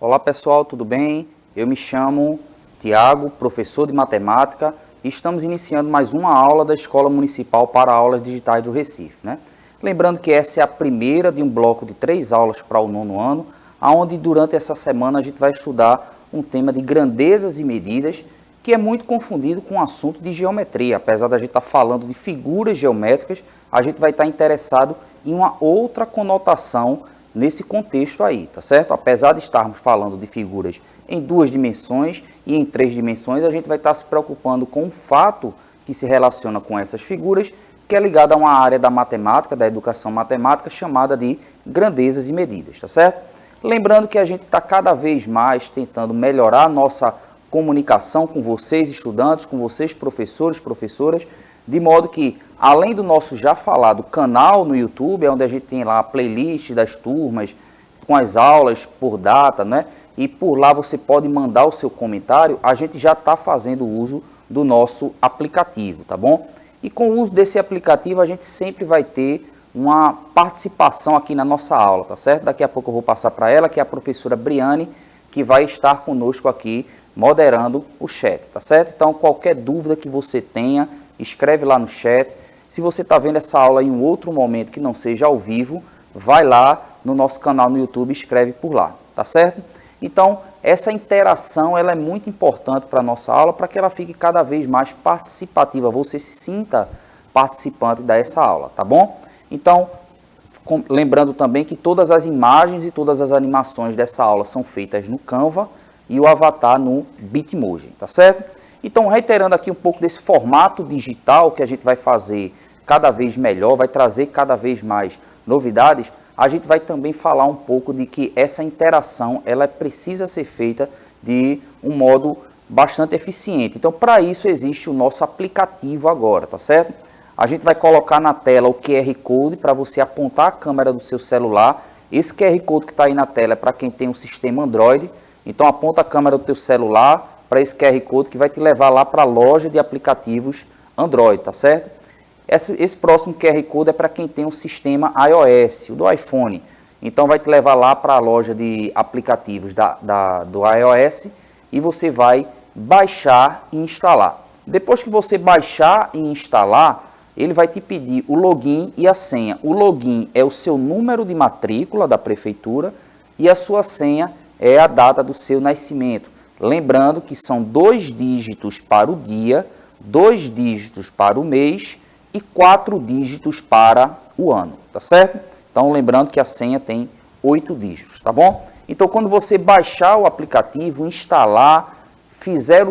Olá pessoal, tudo bem? Eu me chamo Tiago, professor de matemática, e estamos iniciando mais uma aula da Escola Municipal para Aulas Digitais do Recife, né? Lembrando que essa é a primeira de um bloco de 3 aulas para o 9º ano, onde durante essa semana a gente vai estudar um tema de grandezas e medidas, que é muito confundido com o assunto de geometria. Apesar da gente estar falando de figuras geométricas, a gente vai estar interessado em uma outra conotação nesse contexto aí, tá certo? Apesar de estarmos falando de figuras em 2 dimensões e em 3 dimensões, a gente vai estar se preocupando com um fato que se relaciona com essas figuras, que é ligado a uma área da matemática, da educação matemática, chamada de grandezas e medidas, tá certo? Lembrando que a gente está cada vez mais tentando melhorar a nossa comunicação com vocês, estudantes, com vocês, professores, professoras, de modo que, além do nosso já falado canal no YouTube, onde a gente tem lá a playlist das turmas, com as aulas por data, né? E por lá você pode mandar o seu comentário, a gente já está fazendo uso do nosso aplicativo, tá bom? E com o uso desse aplicativo, a gente sempre vai ter uma participação aqui na nossa aula, tá certo? Daqui a pouco eu vou passar para ela, que é a professora Briane, que vai estar conosco aqui, moderando o chat, tá certo? Então, qualquer dúvida que você tenha, escreve lá no chat. Se você está vendo essa aula em um outro momento que não seja ao vivo, vai lá no nosso canal no YouTube e escreve por lá, tá certo? Então, essa interação ela é muito importante para a nossa aula, para que ela fique cada vez mais participativa, você se sinta participante dessa aula, tá bom? Então, lembrando também que todas as imagens e todas as animações dessa aula são feitas no Canva e o avatar no Bitmoji, tá certo? Então, reiterando aqui um pouco desse formato digital que a gente vai fazer cada vez melhor, vai trazer cada vez mais novidades, a gente vai também falar um pouco de que essa interação ela precisa ser feita de um modo bastante eficiente. Então, para isso existe o nosso aplicativo agora, tá certo? A gente vai colocar na tela o QR Code para você apontar a câmera do seu celular. Esse QR Code que está aí na tela é para quem tem um sistema Android. Então, aponta a câmera do teu celular para esse QR Code que vai te levar lá para a loja de aplicativos Android, tá certo? Esse próximo QR Code é para quem tem um sistema iOS, o do iPhone. Então, vai te levar lá para a loja de aplicativos do iOS e você vai baixar e instalar. Depois que você baixar e instalar, ele vai te pedir o login e a senha. O login é o seu número de matrícula da prefeitura e a sua senha é a data do seu nascimento. Lembrando que são 2 dígitos para o dia, 2 dígitos para o mês e 4 dígitos para o ano, tá certo? Então, lembrando que a senha tem 8 dígitos, tá bom? Então, quando você baixar o aplicativo, instalar, fazer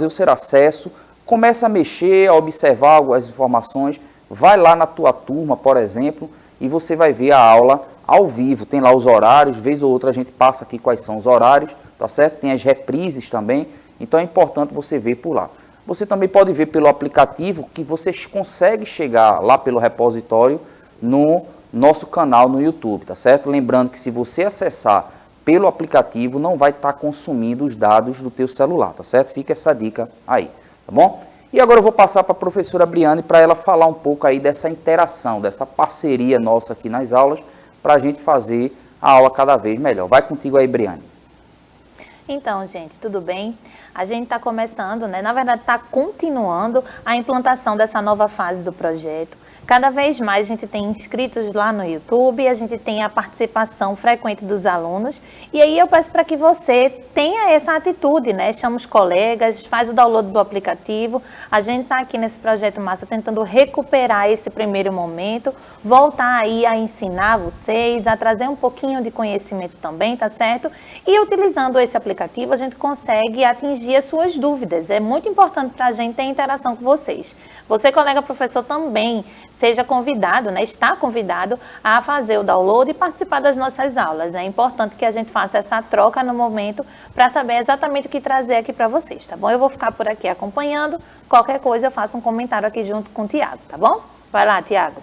o seu acesso, comece a mexer, a observar as informações, vai lá na tua turma, por exemplo, e você vai ver a aula ao vivo. Tem lá os horários, vez ou outra a gente passa aqui quais são os horários, tá certo? Tem as reprises também, então é importante você ver por lá. Você também pode ver pelo aplicativo que você consegue chegar lá pelo repositório no nosso canal no YouTube, tá certo? Lembrando que se você acessar pelo aplicativo, não vai estar consumindo os dados do teu celular, tá certo? Fica essa dica aí, tá bom? E agora eu vou passar para a professora Briane para ela falar um pouco aí dessa interação, dessa parceria nossa aqui nas aulas, para a gente fazer a aula cada vez melhor. Vai contigo aí, Briane. Então, gente, tudo bem? A gente está começando, né? Na verdade, está continuando a implantação dessa nova fase do projeto. Cada vez mais a gente tem inscritos lá no YouTube, a gente tem a participação frequente dos alunos. E aí eu peço para que você tenha essa atitude, né? Chama os colegas, faz o download do aplicativo. A gente está aqui nesse projeto massa tentando recuperar esse primeiro momento, voltar aí a ensinar vocês, a trazer um pouquinho de conhecimento também, tá certo? E utilizando esse aplicativo a gente consegue atingir as suas dúvidas. É muito importante para a gente ter interação com vocês. Você, colega professor, também seja convidado, né, está convidado a fazer o download e participar das nossas aulas. É importante que a gente faça essa troca no momento para saber exatamente o que trazer aqui para vocês, tá bom? Eu vou ficar por aqui acompanhando, qualquer coisa eu faço um comentário aqui junto com o Tiago, tá bom? Vai lá, Tiago.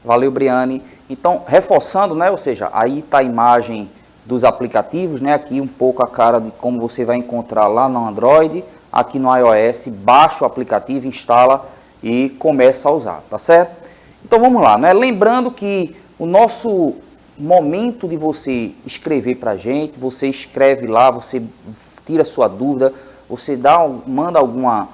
Valeu, Briane. Então, reforçando, né, ou seja, aí está a imagem dos aplicativos, né, aqui um pouco a cara de como você vai encontrar lá no Android, aqui no iOS, baixa o aplicativo, instala e começa a usar, tá certo? Então vamos lá, né? Lembrando que o nosso momento de você escrever para a gente, você escreve lá, você tira sua dúvida, você manda alguma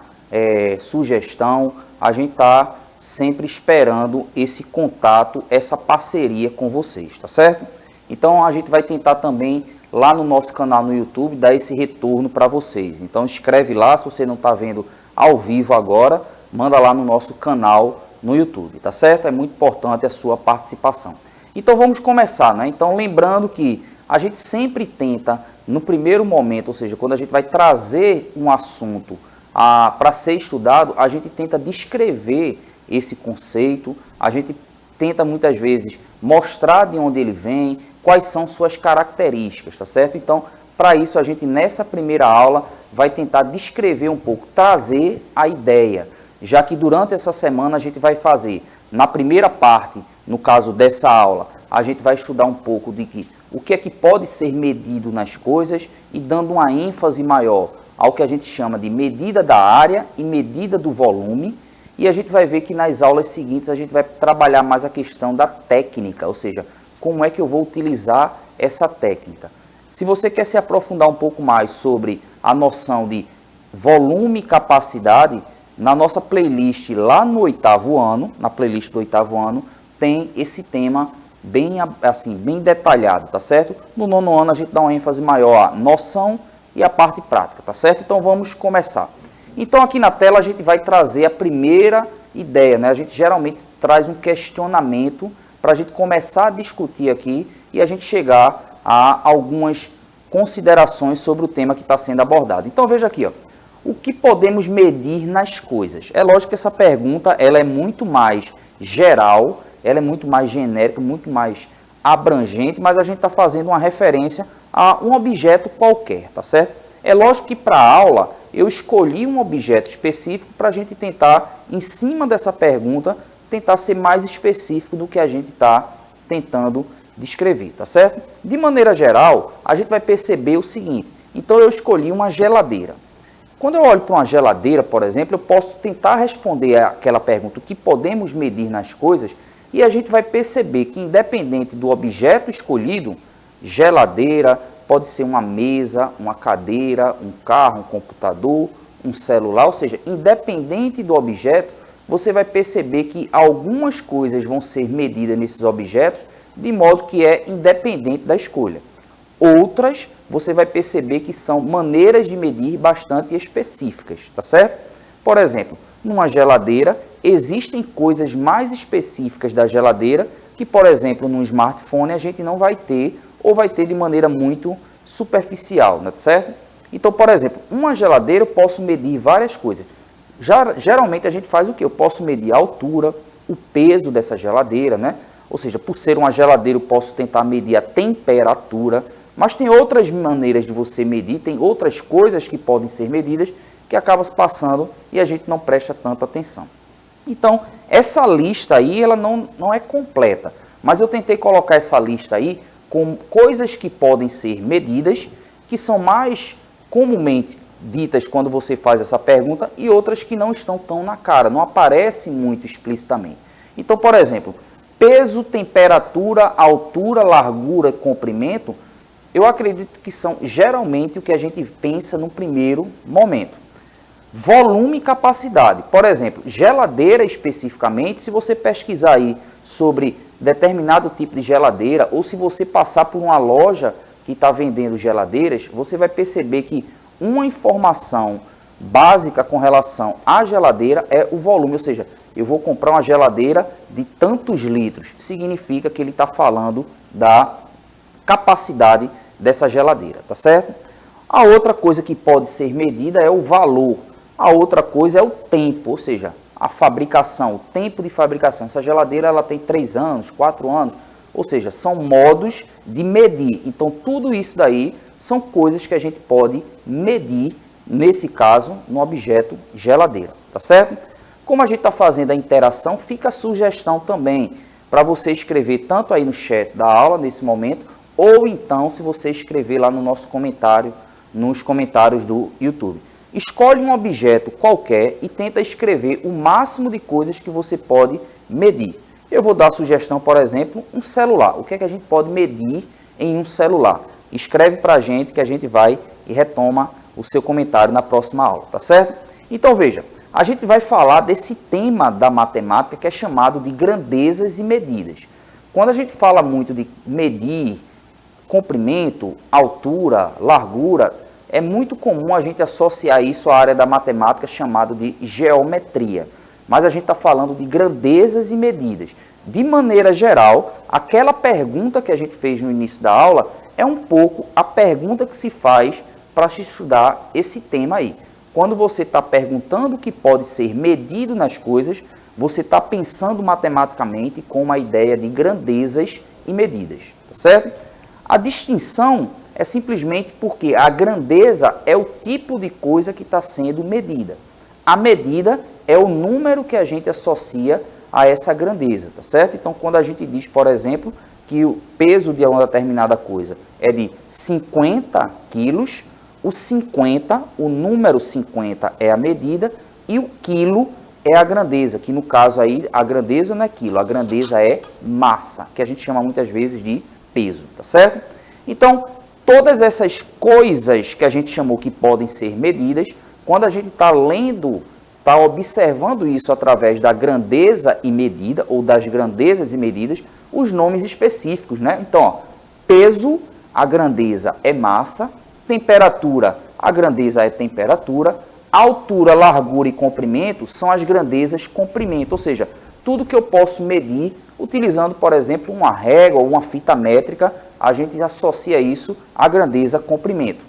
sugestão, a gente está sempre esperando esse contato, essa parceria com vocês, tá certo? Então a gente vai tentar também lá no nosso canal no YouTube dar esse retorno para vocês. Então escreve lá, se você não está vendo ao vivo agora, manda lá no nosso canal no YouTube, tá certo? É muito importante a sua participação. Então vamos começar, né? Então lembrando que a gente sempre tenta, no primeiro momento, ou seja, quando a gente vai trazer um assunto para ser estudado, a gente tenta descrever esse conceito, a gente tenta muitas vezes mostrar de onde ele vem, quais são suas características, tá certo? Então, para isso, a gente nessa primeira aula vai tentar descrever um pouco, trazer a ideia, já que durante essa semana a gente vai fazer, na primeira parte, no caso dessa aula, a gente vai estudar um pouco de o que é que pode ser medido nas coisas e dando uma ênfase maior ao que a gente chama de medida da área e medida do volume. E a gente vai ver que nas aulas seguintes a gente vai trabalhar mais a questão da técnica, ou seja, como é que eu vou utilizar essa técnica. Se você quer se aprofundar um pouco mais sobre a noção de volume e capacidade, na nossa playlist lá no 8º ano, na playlist do 8º ano, tem esse tema bem detalhado, tá certo? No 9º ano a gente dá uma ênfase maior à noção e à parte prática, tá certo? Então vamos começar. Então aqui na tela a gente vai trazer a primeira ideia, né? A gente geralmente traz um questionamento para a gente começar a discutir aqui e a gente chegar a algumas considerações sobre o tema que está sendo abordado. Então veja aqui, ó, o que podemos medir nas coisas? É lógico que essa pergunta ela é muito mais geral, ela é muito mais genérica, muito mais abrangente, mas a gente está fazendo uma referência a um objeto qualquer, tá certo? É lógico que para a aula eu escolhi um objeto específico para a gente tentar, em cima dessa pergunta, tentar ser mais específico do que a gente está tentando descrever, tá certo? De maneira geral, a gente vai perceber o seguinte, então eu escolhi uma geladeira. Quando eu olho para uma geladeira, por exemplo, eu posso tentar responder aquela pergunta, o que podemos medir nas coisas, e a gente vai perceber que independente do objeto escolhido, geladeira, pode ser uma mesa, uma cadeira, um carro, um computador, um celular, ou seja, independente do objeto, você vai perceber que algumas coisas vão ser medidas nesses objetos de modo que é independente da escolha. Outras, você vai perceber que são maneiras de medir bastante específicas, tá certo? Por exemplo, numa geladeira, existem coisas mais específicas da geladeira que, por exemplo, num smartphone a gente não vai ter ou vai ter de maneira muito superficial, né, certo? Então, por exemplo, uma geladeira eu posso medir várias coisas. Geralmente a gente faz o quê? Eu posso medir a altura, o peso dessa geladeira, né? Ou seja, por ser uma geladeira eu posso tentar medir a temperatura, mas tem outras maneiras de você medir, tem outras coisas que podem ser medidas que acabam passando e a gente não presta tanta atenção. Então, essa lista aí, ela não é completa, mas eu tentei colocar essa lista aí com coisas que podem ser medidas, que são mais comumente ditas quando você faz essa pergunta, e outras que não estão tão na cara, não aparecem muito explicitamente. Então, por exemplo, peso, temperatura, altura, largura, comprimento, eu acredito que são geralmente o que a gente pensa no primeiro momento. Volume e capacidade. Por exemplo, geladeira especificamente, se você pesquisar aí sobre determinado tipo de geladeira, ou se você passar por uma loja que está vendendo geladeiras, você vai perceber que uma informação básica com relação à geladeira é o volume, ou seja, eu vou comprar uma geladeira de tantos litros, significa que ele está falando da capacidade dessa geladeira, tá certo? A outra coisa que pode ser medida é o valor, a outra coisa é o tempo, ou seja, a fabricação, o tempo de fabricação. Essa geladeira ela tem 3 anos, 4 anos, ou seja, são modos de medir. Então, tudo isso daí são coisas que a gente pode medir, nesse caso, no objeto geladeira, tá certo? Como a gente está fazendo a interação, fica a sugestão também para você escrever tanto aí no chat da aula, nesse momento, ou então se você escrever lá no nosso comentário, nos comentários do YouTube. Escolhe um objeto qualquer e tenta escrever o máximo de coisas que você pode medir. Eu vou dar a sugestão, por exemplo, um celular. O que é que a gente pode medir em um celular? Escreve para a gente que a gente vai e retoma o seu comentário na próxima aula, tá certo? Então veja, a gente vai falar desse tema da matemática que é chamado de grandezas e medidas. Quando a gente fala muito de medir comprimento, altura, largura, é muito comum a gente associar isso à área da matemática chamada de geometria. Mas a gente está falando de grandezas e medidas. De maneira geral, aquela pergunta que a gente fez no início da aula é um pouco a pergunta que se faz para se estudar esse tema aí. Quando você está perguntando o que pode ser medido nas coisas, você está pensando matematicamente com uma ideia de grandezas e medidas, tá certo? A distinção é simplesmente porque a grandeza é o tipo de coisa que está sendo medida. A medida é o número que a gente associa a essa grandeza, tá certo? Então, quando a gente diz, por exemplo, que o peso de uma determinada coisa é de 50 quilos, o 50, o número 50 é a medida e o quilo é a grandeza, que no caso aí a grandeza não é quilo, a grandeza é massa, que a gente chama muitas vezes de peso, tá certo? Então, todas essas coisas que a gente chamou que podem ser medidas, quando a gente está lendo, está observando isso através da grandeza e medida, ou das grandezas e medidas, os nomes específicos, né? Então, ó, peso, a grandeza é massa, temperatura, a grandeza é temperatura, altura, largura e comprimento são as grandezas comprimento, ou seja, tudo que eu posso medir utilizando, por exemplo, uma régua ou uma fita métrica, a gente associa isso à grandeza comprimento.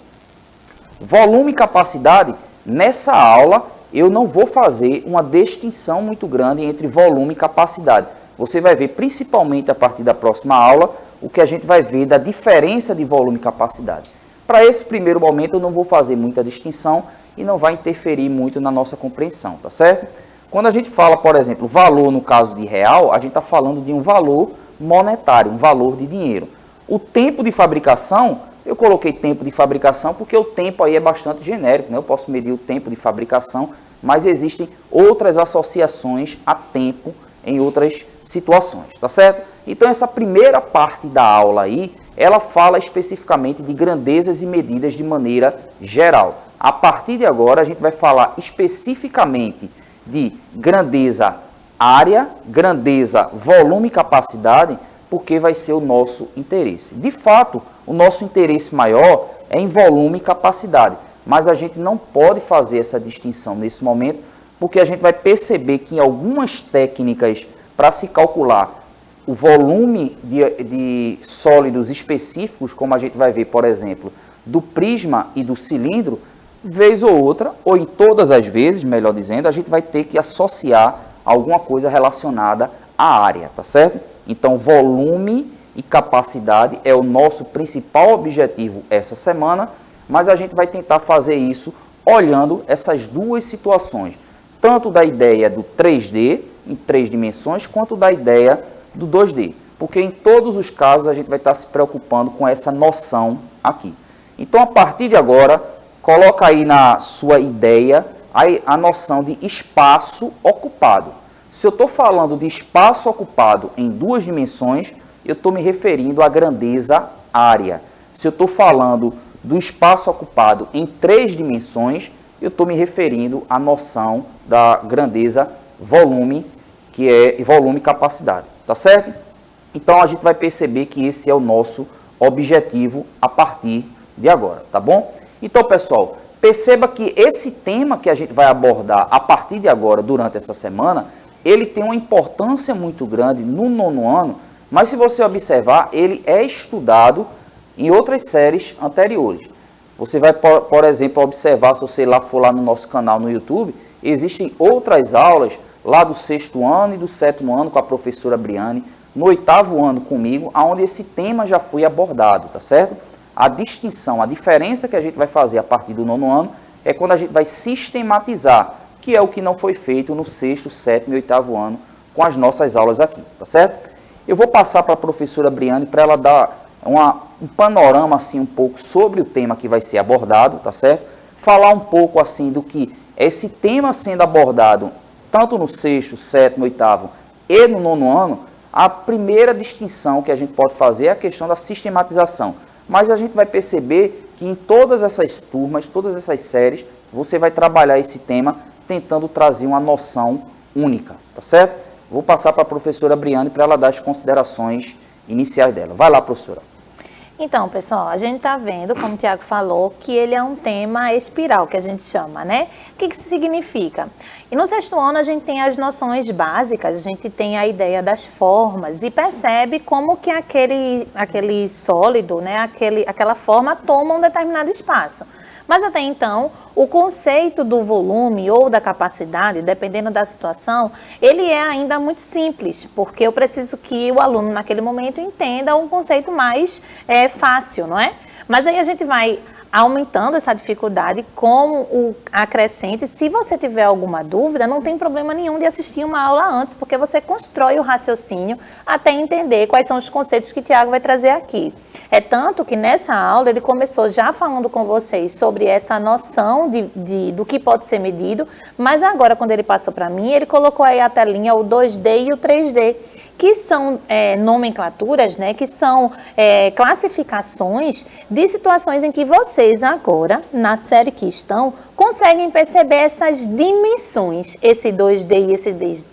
Volume e capacidade, nessa aula eu não vou fazer uma distinção muito grande entre volume e capacidade. Você vai ver, principalmente a partir da próxima aula, o que a gente vai ver da diferença de volume e capacidade. Para esse primeiro momento eu não vou fazer muita distinção e não vai interferir muito na nossa compreensão, tá certo? Quando a gente fala, por exemplo, valor no caso de real, a gente está falando de um valor monetário, um valor de dinheiro. O tempo de fabricação, eu coloquei tempo de fabricação porque o tempo aí é bastante genérico, né? Eu posso medir o tempo de fabricação, mas existem outras associações a tempo em outras situações, tá certo? Então essa primeira parte da aula aí, ela fala especificamente de grandezas e medidas de maneira geral. A partir de agora a gente vai falar especificamente de grandeza área, grandeza volume e capacidade, porque vai ser o nosso interesse. De fato, o nosso interesse maior é em volume e capacidade, mas a gente não pode fazer essa distinção nesse momento, porque a gente vai perceber que em algumas técnicas para se calcular o volume de sólidos específicos, como a gente vai ver, por exemplo, do prisma e do cilindro, vez ou outra, ou em todas as vezes, melhor dizendo, a gente vai ter que associar alguma coisa relacionada à área, tá certo? Então, volume e capacidade é o nosso principal objetivo essa semana, mas a gente vai tentar fazer isso olhando essas duas situações, tanto da ideia do 3D, em 3 dimensões, quanto da ideia do 2D, porque em todos os casos a gente vai estar se preocupando com essa noção aqui. Então, a partir de agora, coloca aí na sua ideia a noção de espaço ocupado. Se eu estou falando de espaço ocupado em 2 dimensões, eu estou me referindo à grandeza área. Se eu estou falando do espaço ocupado em 3 dimensões, eu estou me referindo à noção da grandeza volume, que é volume e capacidade, tá certo? Então a gente vai perceber que esse é o nosso objetivo a partir de agora, tá bom? Então, pessoal, perceba que esse tema que a gente vai abordar a partir de agora, durante essa semana, ele tem uma importância muito grande no 9º ano, mas se você observar, ele é estudado em outras séries anteriores. Você vai, por exemplo, observar, se você for lá no nosso canal no YouTube, existem outras aulas lá do 6º ano e do 7º ano com a professora Briane, no 8º ano comigo, onde esse tema já foi abordado, tá certo? A distinção, a diferença que a gente vai fazer a partir do 9º ano é quando a gente vai sistematizar, que é o que não foi feito no 6º, 7º e 8º ano com as nossas aulas aqui, tá certo? Eu vou passar para a professora Briane para ela dar um panorama assim um pouco sobre o tema que vai ser abordado, tá certo? Falar um pouco assim do que esse tema sendo abordado tanto no 6º, 7º, 8º e no 9º ano A primeira distinção que a gente pode fazer é a questão da sistematização. Mas a gente vai perceber que em todas essas turmas, todas essas séries, você vai trabalhar esse tema tentando trazer uma noção única, tá certo? Vou passar para a professora Briane para ela dar as considerações iniciais dela. Vai lá, professora. Então, pessoal, a gente está vendo, como o Tiago falou, que ele é um tema espiral, que a gente chama, né? O que isso significa? E no sexto ano a gente tem as noções básicas, a gente tem a ideia das formas e percebe como que aquele sólido, né? Aquela forma toma um determinado espaço. Mas até então, o conceito do volume ou da capacidade, dependendo da situação, ele é ainda muito simples, porque eu preciso que o aluno, naquele momento, entenda um conceito mais fácil, não é? Mas aí a gente vai aumentando essa dificuldade com o acrescente. Se você tiver alguma dúvida, não tem problema nenhum de assistir uma aula antes, porque você constrói o raciocínio até entender quais são os conceitos que o Tiago vai trazer aqui. É tanto que nessa aula ele começou já falando com vocês sobre essa noção do que pode ser medido, mas agora quando ele passou para mim, ele colocou aí a telinha, o 2D e o 3D, que são nomenclaturas, né, que são classificações de situações em que vocês agora, na série que estão, conseguem perceber essas dimensões. Esse 2D e esse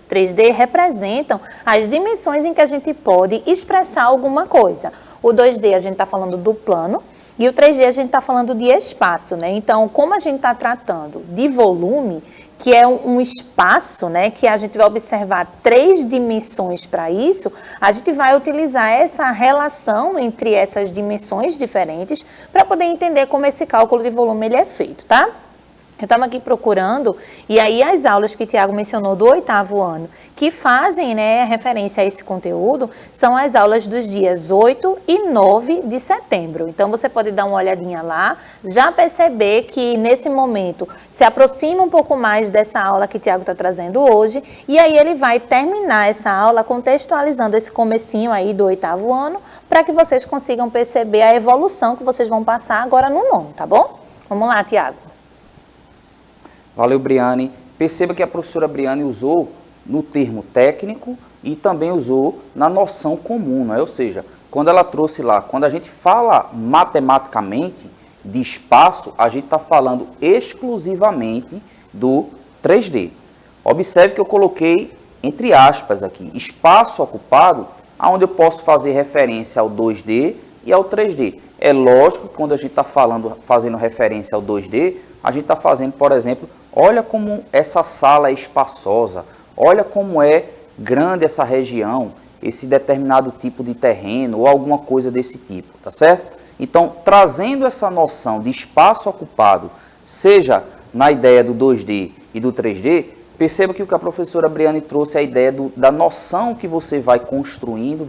3D representam as dimensões em que a gente pode expressar alguma coisa. O 2D a gente está falando do plano e o 3D a gente está falando de espaço, né? Então, como a gente está tratando de volume, que é um espaço, né, que a gente vai observar 3 dimensões para isso, a gente vai utilizar essa relação entre essas dimensões diferentes para poder entender como esse cálculo de volume ele é feito, tá? Eu estava aqui procurando, e aí as aulas que o Tiago mencionou do 8º ano, que fazem, né, referência a esse conteúdo, são as aulas dos dias 8 e 9 de setembro. Então, você pode dar uma olhadinha lá, já perceber que nesse momento se aproxima um pouco mais dessa aula que o Tiago está trazendo hoje, e aí ele vai terminar essa aula contextualizando esse comecinho aí do 8º ano, para que vocês consigam perceber a evolução que vocês vão passar agora no 9º, tá bom? Vamos lá, Tiago. Valeu, Briane. Perceba que a professora Briane usou no termo técnico e também usou na noção comum, não é? Ou seja, quando ela trouxe lá, quando a gente fala matematicamente de espaço, a gente está falando exclusivamente do 3D. Observe que eu coloquei entre aspas aqui, espaço ocupado, onde eu posso fazer referência ao 2D e ao 3D. É lógico que quando a gente está fazendo referência ao 2D, a gente está fazendo, por exemplo, olha como essa sala é espaçosa, olha como é grande essa região, esse determinado tipo de terreno ou alguma coisa desse tipo, tá certo? Então, trazendo essa noção de espaço ocupado, seja na ideia do 2D e do 3D, perceba que o que a professora Briane trouxe é a ideia da noção que você vai construindo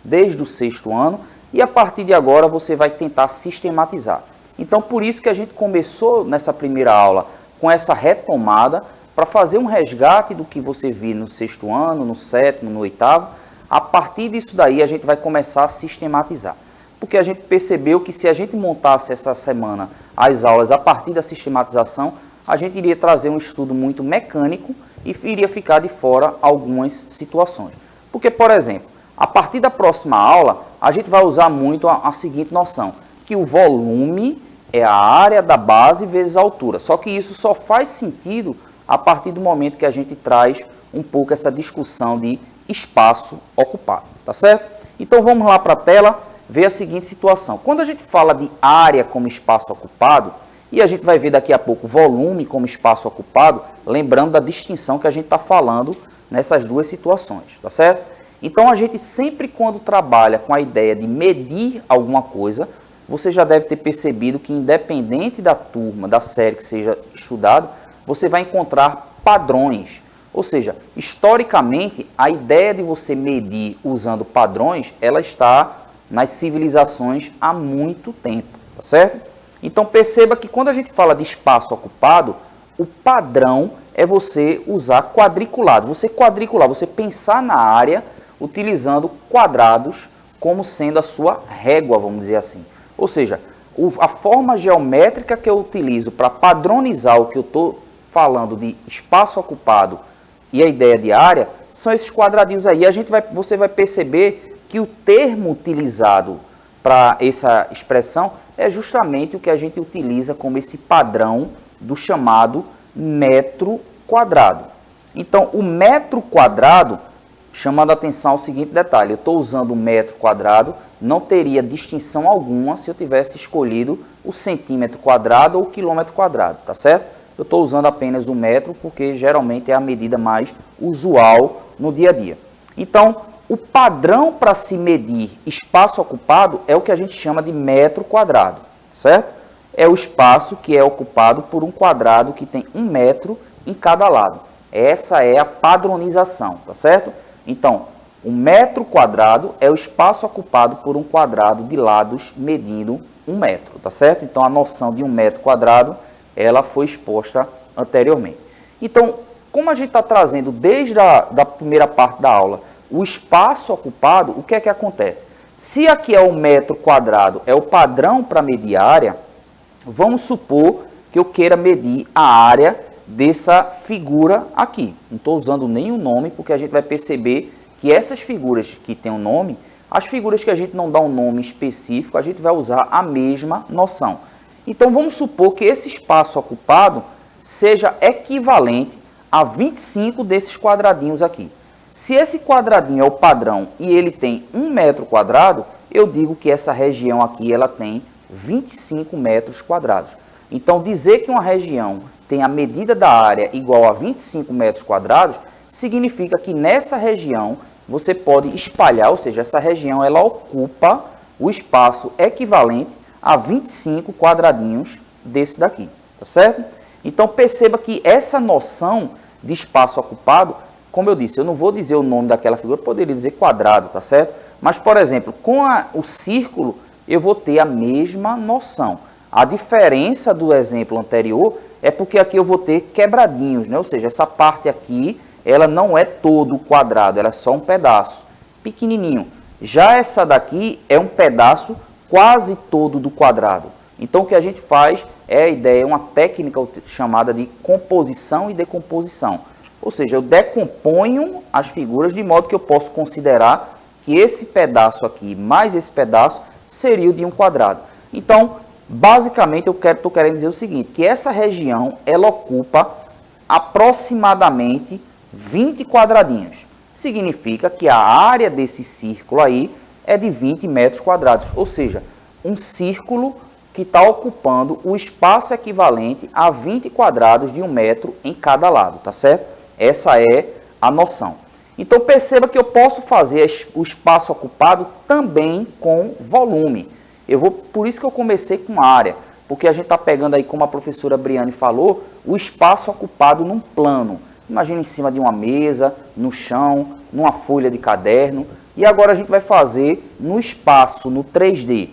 desde o 6º ano, e a partir de agora você vai tentar sistematizar. Então, por isso que a gente começou nessa primeira aula com essa retomada, para fazer um resgate do que você viu no 6º ano, no 7º, no 8º. A partir disso daí, a gente vai começar a sistematizar. Porque a gente percebeu que se a gente montasse essa semana as aulas a partir da sistematização, a gente iria trazer um estudo muito mecânico e iria ficar de fora algumas situações. Porque, por exemplo, a partir da próxima aula, a gente vai usar muito a seguinte noção, que o volume é a área da base vezes a altura. Só que isso só faz sentido a partir do momento que a gente traz um pouco essa discussão de espaço ocupado, tá certo? Então vamos lá para a tela ver a seguinte situação. Quando a gente fala de área como espaço ocupado, e a gente vai ver daqui a pouco volume como espaço ocupado, lembrando da distinção que a gente está falando nessas duas situações, tá certo? Então a gente sempre quando trabalha com a ideia de medir alguma coisa, você já deve ter percebido que independente da turma, da série que seja estudado, você vai encontrar padrões. Ou seja, historicamente, a ideia de você medir usando padrões, ela está nas civilizações há muito tempo, tá certo? Então perceba que quando a gente fala de espaço ocupado, o padrão é você usar quadriculado. Você quadricular, você pensar na área utilizando quadrados como sendo a sua régua, vamos dizer assim. Ou seja, a forma geométrica que eu utilizo para padronizar o que eu estou falando de espaço ocupado e a ideia de área são esses quadradinhos aí. Você vai perceber que o termo utilizado para essa expressão é justamente o que a gente utiliza como esse padrão do chamado metro quadrado. Então, o metro quadrado, chamando a atenção ao seguinte detalhe, eu estou usando o metro quadrado, não teria distinção alguma se eu tivesse escolhido o centímetro quadrado ou o quilômetro quadrado, tá certo? Eu estou usando apenas o metro porque geralmente é a medida mais usual no dia a dia. Então, o padrão para se medir espaço ocupado é o que a gente chama de metro quadrado, certo? É o espaço que é ocupado por um quadrado que tem 1 metro em cada lado. Essa é a padronização, tá certo? Então, o metro quadrado é o espaço ocupado por um quadrado de lados medindo 1 metro, tá certo? Então, a noção de 1 metro quadrado, ela foi exposta anteriormente. Então, como a gente está trazendo desde a primeira parte da aula o espaço ocupado, o que é que acontece? Se aqui é o metro quadrado, é o padrão para medir a área, vamos supor que eu queira medir a área dessa figura aqui. Não estou usando nenhum nome, porque a gente vai perceber que essas figuras que têm um nome, as figuras que a gente não dá um nome específico, a gente vai usar a mesma noção. Então, vamos supor que esse espaço ocupado seja equivalente a 25 desses quadradinhos aqui. Se esse quadradinho é o padrão e ele tem 1 metro quadrado, eu digo que essa região aqui ela tem 25 metros quadrados. Então, dizer que uma região tem a medida da área igual a 25 metros quadrados, significa que nessa região você pode espalhar, ou seja, essa região ela ocupa o espaço equivalente a 25 quadradinhos desse daqui, tá certo? Então, perceba que essa noção de espaço ocupado, como eu disse, eu não vou dizer o nome daquela figura, eu poderia dizer quadrado, tá certo? Mas, por exemplo, com o círculo, eu vou ter a mesma noção. A diferença do exemplo anterior é porque aqui eu vou ter quebradinhos, né? Ou seja, essa parte aqui, ela não é todo o quadrado, ela é só um pedaço pequenininho. Já essa daqui é um pedaço quase todo do quadrado. Então, o que a gente faz é a ideia, uma técnica chamada de composição e decomposição. Ou seja, eu decomponho as figuras de modo que eu posso considerar que esse pedaço aqui mais esse pedaço seria o de um quadrado. Então, basicamente, eu estou querendo dizer o seguinte, que essa região ela ocupa aproximadamente 20 quadradinhos. Significa que a área desse círculo aí é de 20 metros quadrados. Ou seja, um círculo que está ocupando o espaço equivalente a 20 quadrados de 1 metro em cada lado, tá certo? Essa é a noção. Então, perceba que eu posso fazer o espaço ocupado também com volume. Por isso que eu comecei com área, porque a gente está pegando aí, como a professora Briane falou, o espaço ocupado num plano. Imagina em cima de uma mesa, no chão, numa folha de caderno. E agora a gente vai fazer no espaço, no 3D.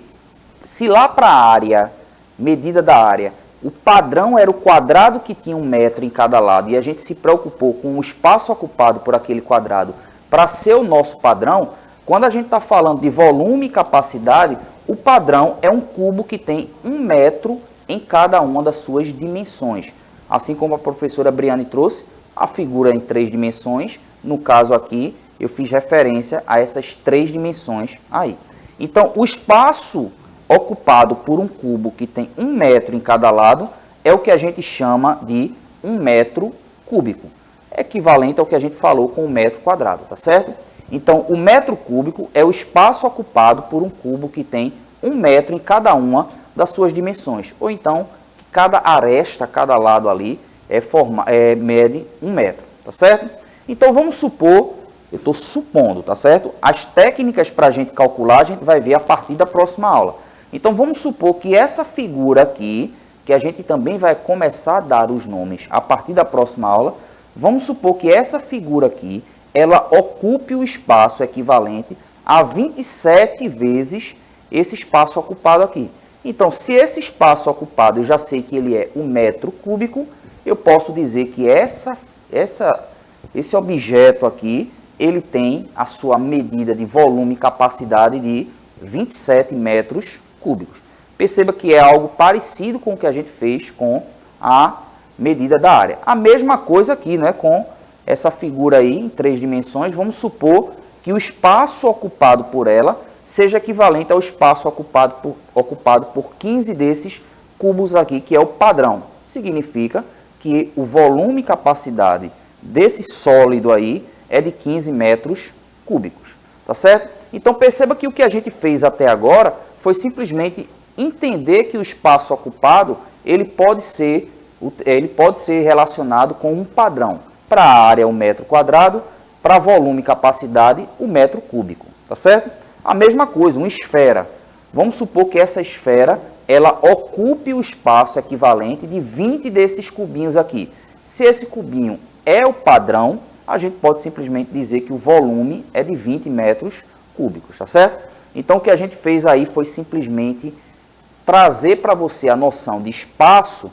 Se lá para a área, medida da área, o padrão era o quadrado que tinha 1 metro em cada lado e a gente se preocupou com o espaço ocupado por aquele quadrado para ser o nosso padrão, quando a gente está falando de volume e capacidade, o padrão é um cubo que tem 1 metro em cada uma das suas dimensões. Assim como a professora Briane trouxe, a figura em 3 dimensões, no caso aqui, eu fiz referência a essas 3 dimensões aí. Então, o espaço ocupado por um cubo que tem 1 metro em cada lado é o que a gente chama de 1 metro cúbico. Equivalente ao que a gente falou com 1 metro quadrado, tá certo? Então, o metro cúbico é o espaço ocupado por um cubo que tem 1 metro em cada uma das suas dimensões. Ou então, que cada aresta, cada lado ali, mede 1 metro, tá certo? Então, vamos supor, eu estou supondo, tá certo? As técnicas para a gente calcular, a gente vai ver a partir da próxima aula. Então, vamos supor que essa figura aqui, que a gente também vai começar a dar os nomes a partir da próxima aula, vamos supor que essa figura aqui, ela ocupe o espaço equivalente a 27 vezes esse espaço ocupado aqui. Então, se esse espaço ocupado, eu já sei que ele é 1 metro cúbico, eu posso dizer que esse objeto aqui, ele tem a sua medida de volume e capacidade de 27 metros cúbicos. Perceba que é algo parecido com o que a gente fez com a medida da área. A mesma coisa aqui, né, com essa figura aí em 3 dimensões, vamos supor que o espaço ocupado por ela seja equivalente ao espaço ocupado por 15 desses cubos aqui, que é o padrão. Significa que o volume e capacidade desse sólido aí é de 15 metros cúbicos, tá certo? Então perceba que o que a gente fez até agora foi simplesmente entender que o espaço ocupado ele pode ser relacionado com um padrão. Para a área, o metro quadrado, para volume e capacidade, o metro cúbico, tá certo? A mesma coisa, uma esfera. Vamos supor que essa esfera ela ocupe o espaço equivalente de 20 desses cubinhos aqui. Se esse cubinho é o padrão, a gente pode simplesmente dizer que o volume é de 20 metros cúbicos, tá certo? Então o que a gente fez aí foi simplesmente trazer para você a noção de espaço,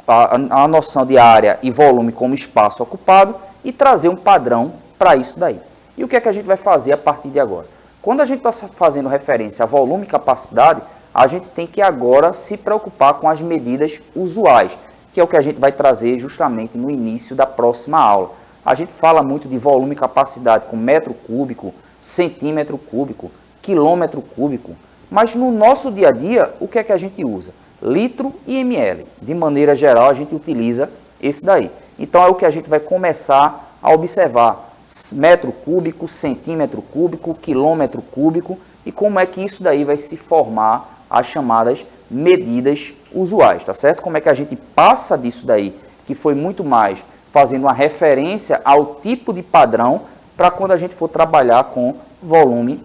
a noção de área e volume como espaço ocupado e trazer um padrão para isso daí. E o que é que a gente vai fazer a partir de agora? Quando a gente está fazendo referência a volume e capacidade, a gente tem que agora se preocupar com as medidas usuais, que é o que a gente vai trazer justamente no início da próxima aula. A gente fala muito de volume e capacidade com metro cúbico, centímetro cúbico, quilômetro cúbico, mas no nosso dia a dia, o que é que a gente usa? Litro e ml. De maneira geral, a gente utiliza esse daí. Então, é o que a gente vai começar a observar. Metro cúbico, centímetro cúbico, quilômetro cúbico e como é que isso daí vai se formar as chamadas medidas usuais, tá certo? Como é que a gente passa disso daí, que foi muito mais fazendo uma referência ao tipo de padrão para quando a gente for trabalhar com volume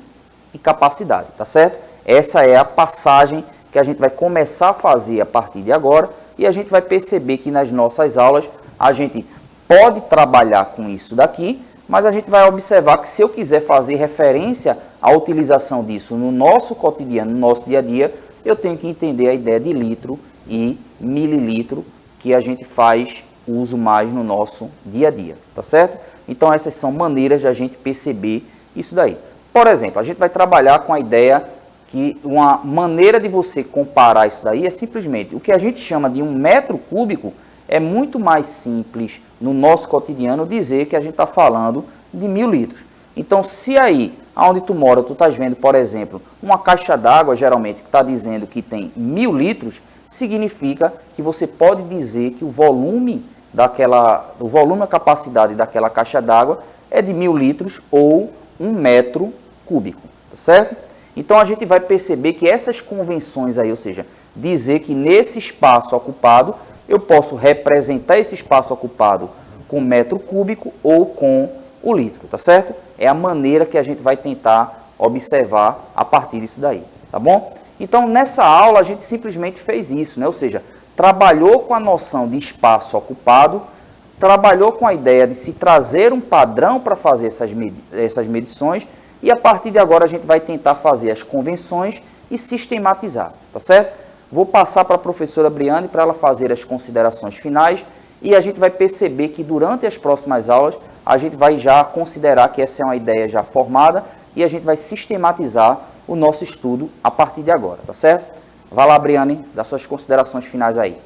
e capacidade, tá certo? Essa é a passagem que a gente vai começar a fazer a partir de agora e a gente vai perceber que nas nossas aulas a gente pode trabalhar com isso daqui, mas a gente vai observar que se eu quiser fazer referência à utilização disso no nosso cotidiano, no nosso dia a dia, eu tenho que entender a ideia de litro e mililitro, que a gente faz uso mais no nosso dia a dia, tá certo? Então essas são maneiras de a gente perceber isso daí. Por exemplo, a gente vai trabalhar com a ideia que uma maneira de você comparar isso daí é simplesmente o que a gente chama de um metro cúbico. É muito mais simples no nosso cotidiano dizer que a gente está falando de 1000 litros. Então, se aí, onde tu mora, tu estás vendo, por exemplo, uma caixa d'água, geralmente, que está dizendo que tem 1000 litros, significa que você pode dizer que o volume e a capacidade daquela caixa d'água é de 1000 litros ou 1 metro cúbico, tá certo? Então, a gente vai perceber que essas convenções aí, ou seja, dizer que nesse espaço ocupado, eu posso representar esse espaço ocupado com metro cúbico ou com o litro, tá certo? É a maneira que a gente vai tentar observar a partir disso daí, tá bom? Então, nessa aula, a gente simplesmente fez isso, né? Ou seja, trabalhou com a noção de espaço ocupado, trabalhou com a ideia de se trazer um padrão para fazer essas medições e a partir de agora a gente vai tentar fazer as convenções e sistematizar, tá certo? Vou passar para a professora Briane para ela fazer as considerações finais e a gente vai perceber que durante as próximas aulas a gente vai já considerar que essa é uma ideia já formada e a gente vai sistematizar o nosso estudo a partir de agora, tá certo? Vai lá, Briane, dá suas considerações finais aí.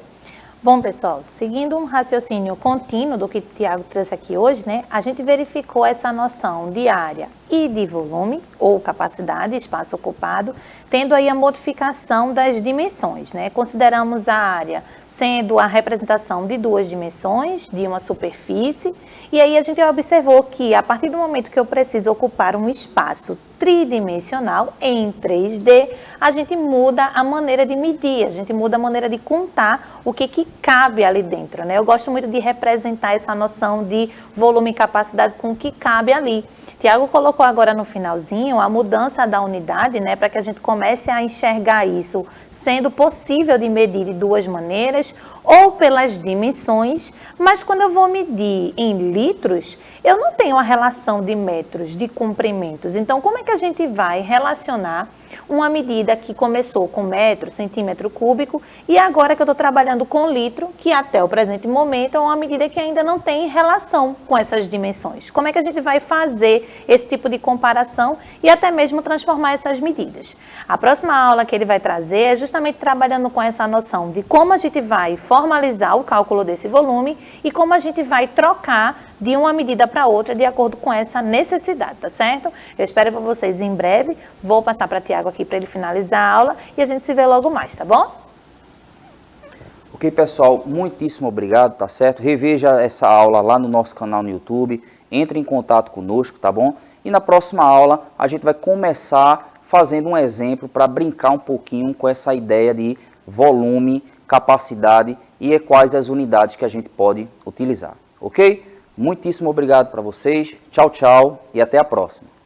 Bom, pessoal, seguindo um raciocínio contínuo do que o Tiago trouxe aqui hoje, né, a gente verificou essa noção de área e de volume, ou capacidade, espaço ocupado, tendo aí a modificação das dimensões, né? Consideramos a área sendo a representação de 2 dimensões, de uma superfície, e aí a gente observou que a partir do momento que eu preciso ocupar um espaço tridimensional em 3D, a gente muda a maneira de medir, a gente muda a maneira de contar o que cabe ali dentro, né? Eu gosto muito de representar essa noção de volume e capacidade com o que cabe ali. Tiago colocou agora no finalzinho a mudança da unidade, né, para que a gente comece a enxergar isso sendo possível de medir de 2 maneiras, ou pelas dimensões, mas quando eu vou medir em litros, eu não tenho a relação de metros, de comprimentos. Então, como é que a gente vai relacionar uma medida que começou com metro, centímetro cúbico, e agora que eu estou trabalhando com litro, que até o presente momento é uma medida que ainda não tem relação com essas dimensões? Como é que a gente vai fazer esse tipo de comparação e até mesmo transformar essas medidas? A próxima aula que ele vai trazer é justamente trabalhando com essa noção de como a gente vai formalizar o cálculo desse volume e como a gente vai trocar de uma medida para outra de acordo com essa necessidade, tá certo? Eu espero por vocês em breve. Vou passar para Tiago aqui para ele finalizar a aula e a gente se vê logo mais, tá bom? Ok, pessoal, muitíssimo obrigado, tá certo? Reveja essa aula lá no nosso canal no YouTube, entre em contato conosco, tá bom? E na próxima aula a gente vai começar fazendo um exemplo para brincar um pouquinho com essa ideia de volume, capacidade e quais as unidades que a gente pode utilizar, ok? Muitíssimo obrigado para vocês, tchau, tchau e até a próxima.